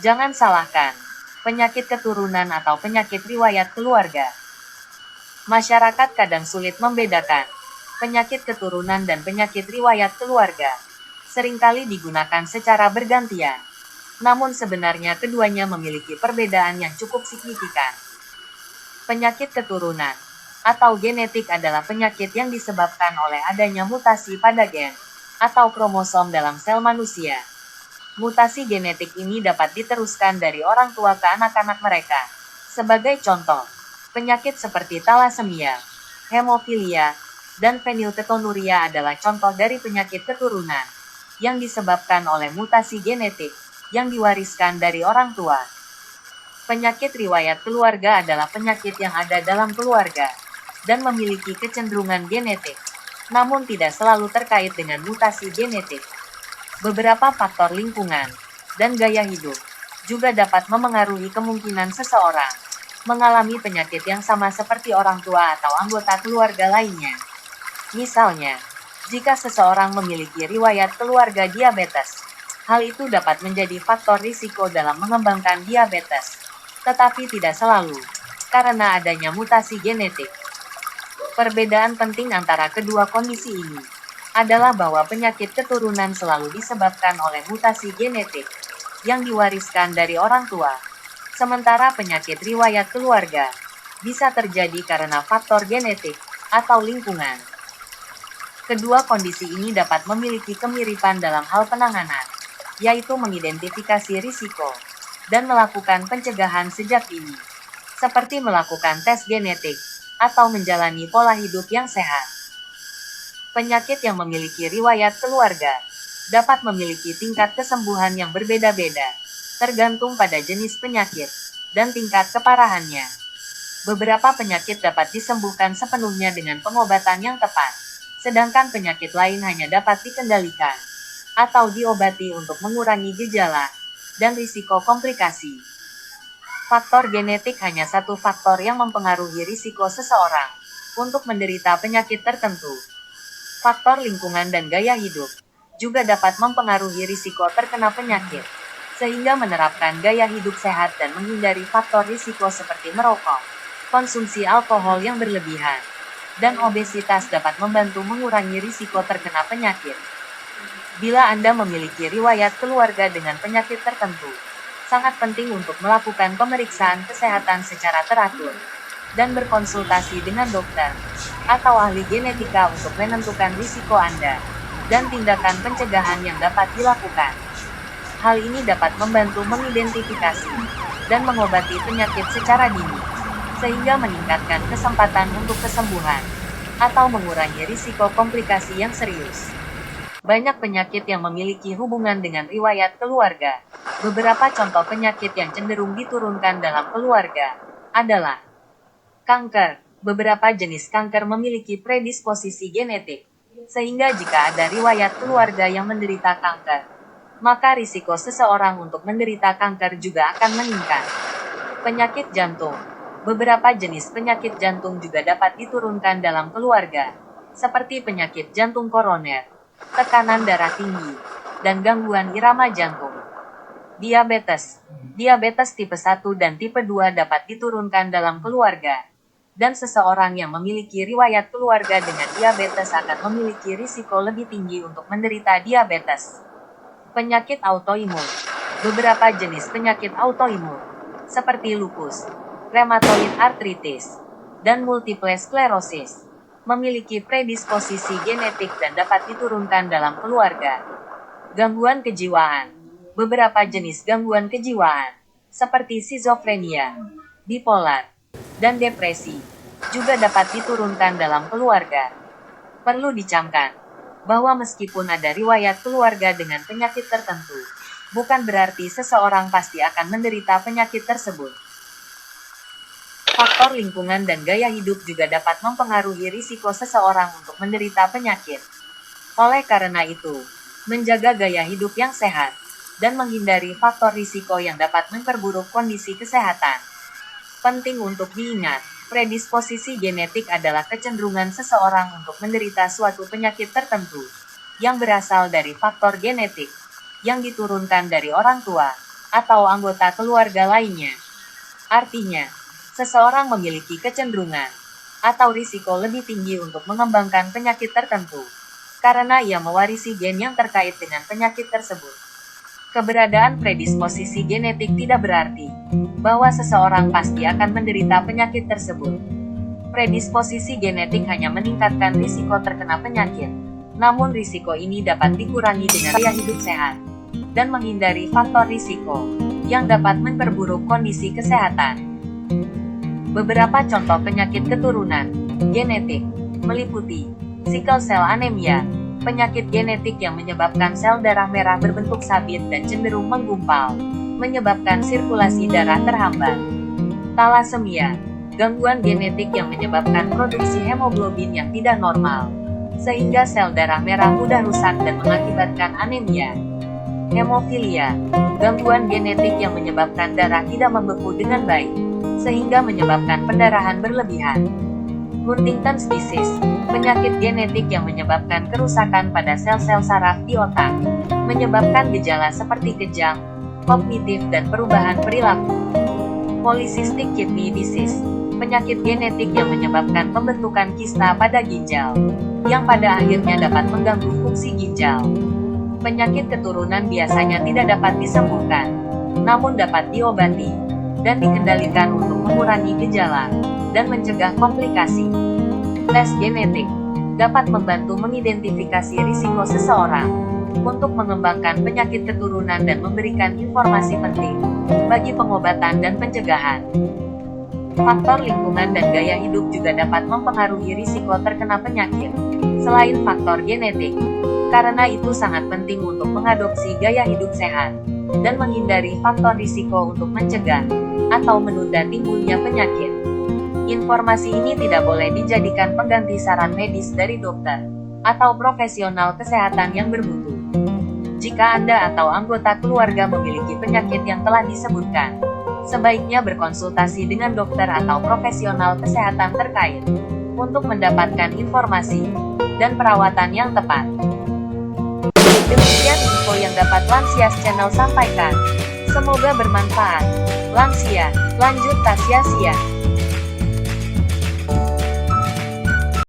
Jangan salahkan penyakit keturunan atau penyakit riwayat keluarga. Masyarakat kadang sulit membedakan penyakit keturunan dan penyakit riwayat keluarga. Seringkali digunakan secara bergantian. Namun sebenarnya keduanya memiliki perbedaan yang cukup signifikan. Penyakit keturunan atau genetik adalah penyakit yang disebabkan oleh adanya mutasi pada gen atau kromosom dalam sel manusia. Mutasi genetik ini dapat diteruskan dari orang tua ke anak-anak mereka. Sebagai contoh, penyakit seperti talasemia, hemofilia, dan fenilketonuria adalah contoh dari penyakit keturunan yang disebabkan oleh mutasi genetik yang diwariskan dari orang tua. Penyakit riwayat keluarga adalah penyakit yang ada dalam keluarga dan memiliki kecenderungan genetik, namun tidak selalu terkait dengan mutasi genetik. Beberapa faktor lingkungan dan gaya hidup juga dapat memengaruhi kemungkinan seseorang mengalami penyakit yang sama seperti orang tua atau anggota keluarga lainnya. Misalnya, jika seseorang memiliki riwayat keluarga diabetes, hal itu dapat menjadi faktor risiko dalam mengembangkan diabetes, tetapi tidak selalu karena adanya mutasi genetik. Perbedaan penting antara kedua kondisi ini adalah bahwa penyakit keturunan selalu disebabkan oleh mutasi genetik yang diwariskan dari orang tua, sementara penyakit riwayat keluarga bisa terjadi karena faktor genetik atau lingkungan. Kedua kondisi ini dapat memiliki kemiripan dalam hal penanganan, yaitu mengidentifikasi risiko dan melakukan pencegahan sejak dini, seperti melakukan tes genetik atau menjalani pola hidup yang sehat. Penyakit yang memiliki riwayat keluarga dapat memiliki tingkat kesembuhan yang berbeda-beda, tergantung pada jenis penyakit dan tingkat keparahannya. Beberapa penyakit dapat disembuhkan sepenuhnya dengan pengobatan yang tepat, sedangkan penyakit lain hanya dapat dikendalikan atau diobati untuk mengurangi gejala dan risiko komplikasi. Faktor genetik hanya satu faktor yang mempengaruhi risiko seseorang untuk menderita penyakit tertentu. Faktor lingkungan dan gaya hidup juga dapat mempengaruhi risiko terkena penyakit, sehingga menerapkan gaya hidup sehat dan menghindari faktor risiko seperti merokok, konsumsi alkohol yang berlebihan, dan obesitas dapat membantu mengurangi risiko terkena penyakit. Bila Anda memiliki riwayat keluarga dengan penyakit tertentu, sangat penting untuk melakukan pemeriksaan kesehatan secara teratur dan berkonsultasi dengan dokter atau ahli genetika untuk menentukan risiko Anda dan tindakan pencegahan yang dapat dilakukan. Hal ini dapat membantu mengidentifikasi dan mengobati penyakit secara dini, sehingga meningkatkan kesempatan untuk kesembuhan atau mengurangi risiko komplikasi yang serius. Banyak penyakit yang memiliki hubungan dengan riwayat keluarga. Beberapa contoh penyakit yang cenderung diturunkan dalam keluarga adalah kanker. Beberapa jenis kanker memiliki predisposisi genetik, sehingga jika ada riwayat keluarga yang menderita kanker, maka risiko seseorang untuk menderita kanker juga akan meningkat. Penyakit jantung. Beberapa jenis penyakit jantung juga dapat diturunkan dalam keluarga, seperti penyakit jantung koroner, tekanan darah tinggi, dan gangguan irama jantung. Diabetes. Diabetes tipe 1 dan tipe 2 dapat diturunkan dalam keluarga, dan seseorang yang memiliki riwayat keluarga dengan diabetes akan memiliki risiko lebih tinggi untuk menderita diabetes. Penyakit autoimun. Beberapa jenis penyakit autoimun, seperti lupus, rheumatoid arthritis, dan multiple sclerosis, memiliki predisposisi genetik dan dapat diturunkan dalam keluarga. Gangguan kejiwaan. Beberapa jenis gangguan kejiwaan, seperti skizofrenia, bipolar, dan depresi, juga dapat diturunkan dalam keluarga. Perlu dicamkan bahwa meskipun ada riwayat keluarga dengan penyakit tertentu, bukan berarti seseorang pasti akan menderita penyakit tersebut. Faktor lingkungan dan gaya hidup juga dapat mempengaruhi risiko seseorang untuk menderita penyakit. Oleh karena itu, menjaga gaya hidup yang sehat dan menghindari faktor risiko yang dapat memperburuk kondisi kesehatan. Penting untuk diingat, predisposisi genetik adalah kecenderungan seseorang untuk menderita suatu penyakit tertentu yang berasal dari faktor genetik yang diturunkan dari orang tua. atau anggota keluarga lainnya. Artinya, seseorang memiliki kecenderungan atau risiko lebih tinggi untuk mengembangkan penyakit tertentu karena ia mewarisi gen yang terkait dengan penyakit tersebut. Keberadaan predisposisi genetik tidak berarti bahwa seseorang pasti akan menderita penyakit tersebut. Predisposisi genetik hanya meningkatkan risiko terkena penyakit, namun risiko ini dapat dikurangi dengan gaya hidup sehat dan menghindari faktor risiko yang dapat memperburuk kondisi kesehatan. Beberapa contoh penyakit keturunan genetik meliputi sickle cell anemia, penyakit genetik yang menyebabkan sel darah merah berbentuk sabit dan cenderung menggumpal, menyebabkan sirkulasi darah terhambat. Thalassemia, gangguan genetik yang menyebabkan produksi hemoglobin yang tidak normal, sehingga sel darah merah mudah rusak dan mengakibatkan anemia. Hemofilia, gangguan genetik yang menyebabkan darah tidak membeku dengan baik, sehingga menyebabkan pendarahan berlebihan. Huntington's disease, penyakit genetik yang menyebabkan kerusakan pada sel-sel saraf di otak, menyebabkan gejala seperti kejang, kognitif dan perubahan perilaku. Polycystic kidney disease, penyakit genetik yang menyebabkan pembentukan kista pada ginjal, yang pada akhirnya dapat mengganggu fungsi ginjal. Penyakit keturunan biasanya tidak dapat disembuhkan, namun dapat diobati dan dikendalikan untuk mengurangi gejala dan mencegah komplikasi. Tes genetik dapat membantu mengidentifikasi risiko seseorang untuk mengembangkan penyakit keturunan dan memberikan informasi penting bagi pengobatan dan pencegahan. Faktor lingkungan dan gaya hidup juga dapat mempengaruhi risiko terkena penyakit, selain faktor genetik. Karena itu sangat penting untuk mengadopsi gaya hidup sehat dan menghindari faktor risiko untuk mencegah atau menunda timbulnya penyakit. Informasi ini tidak boleh dijadikan pengganti saran medis dari dokter atau profesional kesehatan yang bermutu. Jika Anda atau anggota keluarga memiliki penyakit yang telah disebutkan, sebaiknya berkonsultasi dengan dokter atau profesional kesehatan terkait untuk mendapatkan informasi dan perawatan yang tepat. Demikian info yang dapat Lansias Channel sampaikan. Semoga bermanfaat. Lansia, lanjut tak sia-sia.